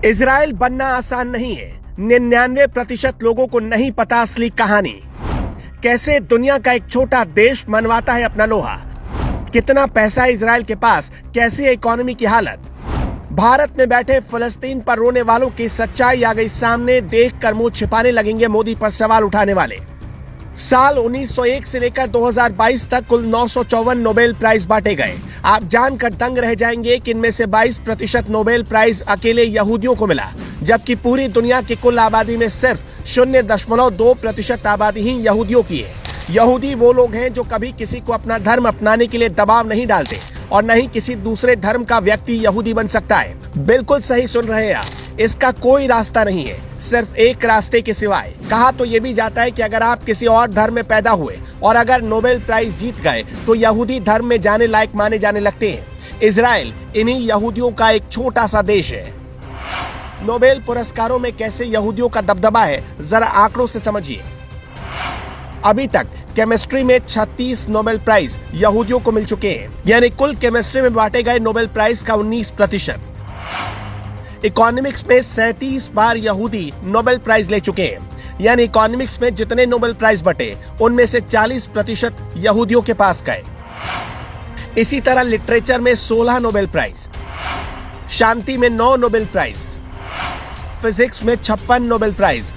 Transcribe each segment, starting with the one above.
Israel बनना आसान नहीं है। 99% लोगों को नहीं पता असली कहानी। कैसे दुनिया का एक छोटा देश मनवाता है अपना लोहा। कितना पैसा है इजराइल के पास, कैसी है इकोनॉमी की हालत। भारत में बैठे फलस्तीन पर रोने वालों की सच्चाई आ गई सामने। देखकर मुंह छिपाने लगेंगे मोदी पर सवाल उठाने वाले। साल 1901 से लेकर 2022 तक कुल 954 नोबेल प्राइज बांटे गए। आप जानकर दंग रह जाएंगे कि इनमें से 22% नोबेल प्राइज अकेले यहूदियों को मिला, जबकि पूरी दुनिया की कुल आबादी में सिर्फ 0.2% आबादी ही यहूदियों की है। यहूदी वो लोग हैं जो कभी किसी को अपना धर्म अपनाने के लिए दबाव नहीं डालते और न ही किसी दूसरे धर्म का व्यक्ति यहूदी बन सकता है। बिल्कुल सही सुन रहे हैं आप। इसका कोई रास्ता नहीं है, सिर्फ एक रास्ते के सिवाय। कहा तो ये भी जाता है कि अगर आप किसी और धर्म में पैदा हुए और अगर नोबेल प्राइज जीत गए तो यहूदी धर्म में जाने लायक माने जाने लगते हैं। इजराइल इन्हीं यहूदियों का एक छोटा सा देश है। नोबेल पुरस्कारों में कैसे यहूदियों का दबदबा है, जरा आंकड़ों से समझिए। अभी तक केमिस्ट्री में 36 नोबेल प्राइज यहूदियों को मिल चुके हैं, यानी कुल केमिस्ट्री में बांटे गए नोबेल प्राइज का 19%। इकोनॉमिक्स में 37 बार यहूदी नोबेल प्राइज ले चुके हैं, यानी इकोनॉमिक्स में जितने नोबेल प्राइज बटे उनमें से 40% यहूदियों के पास गए। इसी तरह लिटरेचर में 16 नोबेल प्राइज, शांति में 9 नोबेल प्राइज, फिजिक्स में 56 नोबेल प्राइज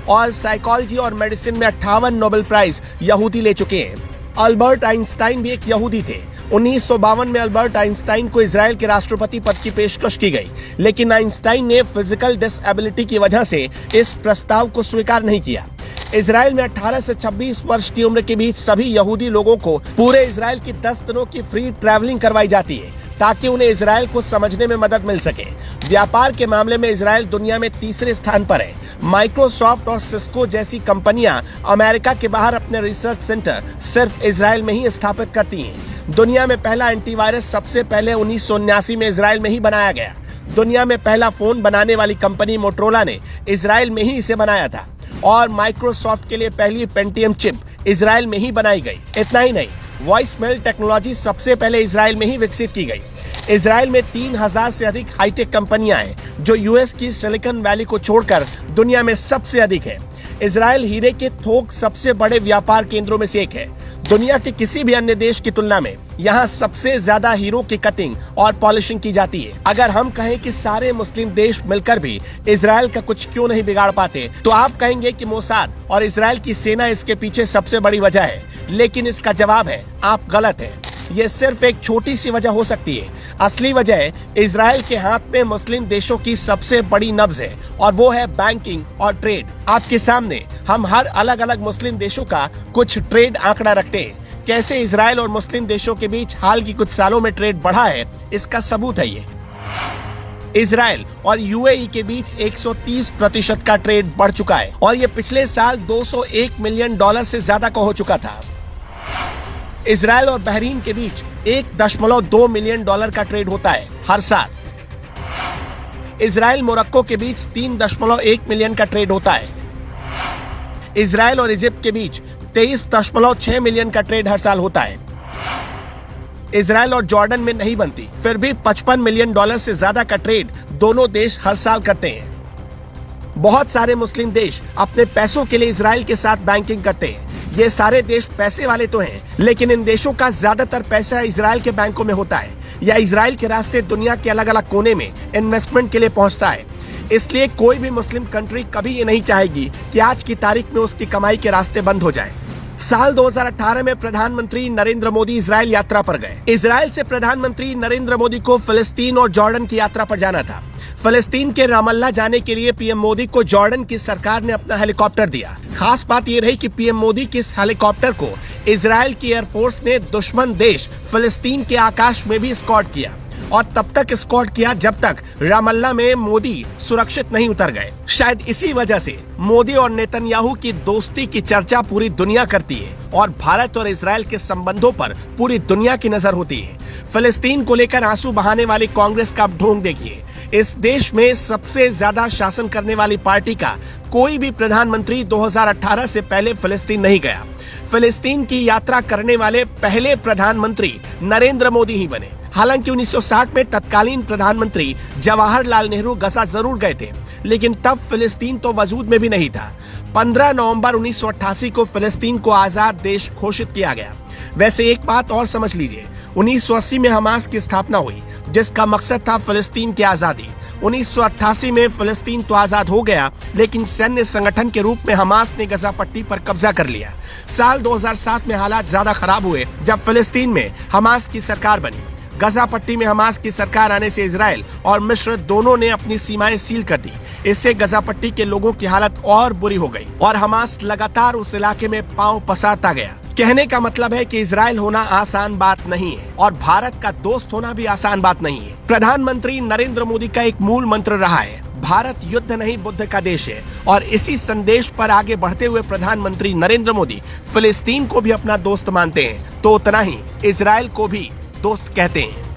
और साइकोलॉजी और मेडिसिन में 58 नोबेल प्राइज यहूदी ले चुके हैं। अल्बर्ट आइंस्टाइन भी एक यहूदी थे। 1952 में अल्बर्ट आइंस्टाइन को इजराइल के राष्ट्रपति पद की पेशकश की गई, लेकिन आइंस्टाइन ने फिजिकल डिसेबिलिटी की वजह से इस प्रस्ताव को स्वीकार नहीं किया। इजराइल में 18 से 26 वर्ष की उम्र के बीच सभी यहूदी लोगों को पूरे इजराइल की 10 दिनों की फ्री ट्रैवलिंग करवाई जाती है, ताकि उन्हें इजराइल को समझने में मदद मिल सके। व्यापार के मामले में इजराइल दुनिया में तीसरे स्थान पर है। माइक्रोसॉफ्ट और सिस्को जैसी कंपनियां अमेरिका के बाहर अपने रिसर्च सेंटर सिर्फ इजराइल में ही स्थापित करती हैं। दुनिया में पहला एंटीवायरस सबसे पहले 1979 में इजराइल में ही बनाया गया। दुनिया में पहला फोन बनाने वाली कंपनी मोटरोला ने इजराइल में ही इसे बनाया था और माइक्रोसॉफ्ट के लिए पहली पेंटियम चिप इजराइल में ही बनाई गई। इतना ही नहीं, वॉइस मेल टेक्नोलॉजी सबसे पहले इजराइल में ही विकसित की गई। इजराइल में 3000 से अधिक हाईटेक कंपनियां हैं, जो यूएस की सिलिकॉन वैली को छोड़कर दुनिया में सबसे अधिक है। इजराइल हीरे के थोक सबसे बड़े व्यापार केंद्रों में से एक है। दुनिया के किसी भी अन्य देश की तुलना में यहाँ सबसे ज्यादा हीरो की कटिंग और पॉलिशिंग की जाती है। अगर हम कहें कि सारे मुस्लिम देश मिलकर भी इजराइल का कुछ क्यों नहीं बिगाड़ पाते, तो आप कहेंगे कि मोसाद और इजराइल की सेना इसके पीछे सबसे बड़ी वजह है। लेकिन इसका जवाब है, आप गलत हैं। ये सिर्फ एक छोटी सी वजह हो सकती है। असली वजह इजराइल के हाथ में मुस्लिम देशों की सबसे बड़ी नब्ज है, और वो है बैंकिंग और ट्रेड। आपके सामने हम हर अलग अलग मुस्लिम देशों का कुछ ट्रेड आंकड़ा रखते हैं। कैसे इजराइल और मुस्लिम देशों के बीच हाल की कुछ सालों में ट्रेड बढ़ा है, इसका सबूत है ये। इजराइल और यूएई के बीच 130% का ट्रेड बढ़ चुका है, और ये पिछले साल $201 मिलियन से ज्यादा का हो चुका था। इजराइल और बहरीन के बीच $1.2 मिलियन का ट्रेड होता है हर साल। इजराइल मोरक्को के बीच 3.1 मिलियन का ट्रेड होता है। इजराइल और इजिप्ट के बीच 23.6 मिलियन का ट्रेड हर साल होता है। इजराइल और जॉर्डन में नहीं बनती, फिर भी $55 मिलियन से ज्यादा का ट्रेड दोनों देश हर साल करते हैं। बहुत सारे मुस्लिम देश अपने पैसों के लिए इजराइल के साथ बैंकिंग करते हैं। ये सारे देश पैसे वाले तो हैं, लेकिन इन देशों का ज्यादातर पैसा इजराइल के बैंकों में होता है या इजराइल के रास्ते दुनिया के अलग अलग कोने में इन्वेस्टमेंट के लिए पहुंचता है। इसलिए कोई भी मुस्लिम कंट्री कभी ये नहीं चाहेगी कि आज की तारीख में उसकी कमाई के रास्ते बंद हो जाए। साल 2018 में प्रधानमंत्री नरेंद्र मोदी इजराइल यात्रा पर गए। इजराइल से प्रधानमंत्री नरेंद्र मोदी को फिलिस्तीन और जॉर्डन की यात्रा पर जाना था। फिलिस्तीन के रामल्ला जाने के लिए पीएम मोदी को जॉर्डन की सरकार ने अपना हेलीकॉप्टर दिया। खास बात यह रही कि पीएम मोदी के इस हेलीकॉप्टर को इजराइल की एयरफोर्स ने दुश्मन देश फिलिस्तीन के आकाश में भी स्कॉट किया, और तब तक स्कॉट किया जब तक रामल्ला में मोदी सुरक्षित नहीं उतर गए। शायद इसी वजह से मोदी और नेतन्याहू की दोस्ती की चर्चा पूरी दुनिया करती है, और भारत और इजराइल के संबंधों पर पूरी दुनिया की नजर होती है। फिलिस्तीन को लेकर आंसू बहाने वाली कांग्रेस का ढोंग देखिए। इस देश में सबसे ज्यादा शासन करने वाली पार्टी का कोई भी प्रधानमंत्री 2018 से पहले फिलिस्तीन नहीं गया। फिलिस्तीन की यात्रा करने वाले पहले प्रधानमंत्री नरेंद्र मोदी ही बने। हालांकि 1960 में तत्कालीन प्रधानमंत्री जवाहरलाल नेहरू गजा जरूर गए थे, लेकिन तब फिलिस्तीन तो वजूद में भी नहीं था। 15 नवंबर 1988 को फिलिस्तीन को आजाद देश घोषित किया गया। वैसे एक बात और समझ लीजिए, 1980 में हमास की स्थापना हुई, जिसका मकसद था फिलिस्तीन की आजादी। 1988 में फिलिस्तीन तो आजाद हो गया, लेकिन सैन्य संगठन के रूप में हमास ने गजा पट्टी पर कब्जा कर लिया। साल 2007 में हालात ज्यादा खराब हुए जब फिलिस्तीन में हमास की सरकार बनी। गजा पट्टी में हमास की सरकार आने से इजराइल और मिस्र दोनों ने अपनी सीमाएं सील कर दी। इससे गजा पट्टी के लोगों की हालत और बुरी हो गई और हमास लगातार उस इलाके में पांव पसारता गया। कहने का मतलब है कि इजराइल होना आसान बात नहीं है और भारत का दोस्त होना भी आसान बात नहीं है। प्रधानमंत्री नरेंद्र मोदी का एक मूल मंत्र रहा है, भारत युद्ध नहीं बुद्ध का देश है, और इसी संदेश पर आगे बढ़ते हुए प्रधानमंत्री नरेंद्र मोदी फिलिस्तीन को भी अपना दोस्त मानते हैं, तो उतना ही इजराइल को भी दोस्त कहते हैं।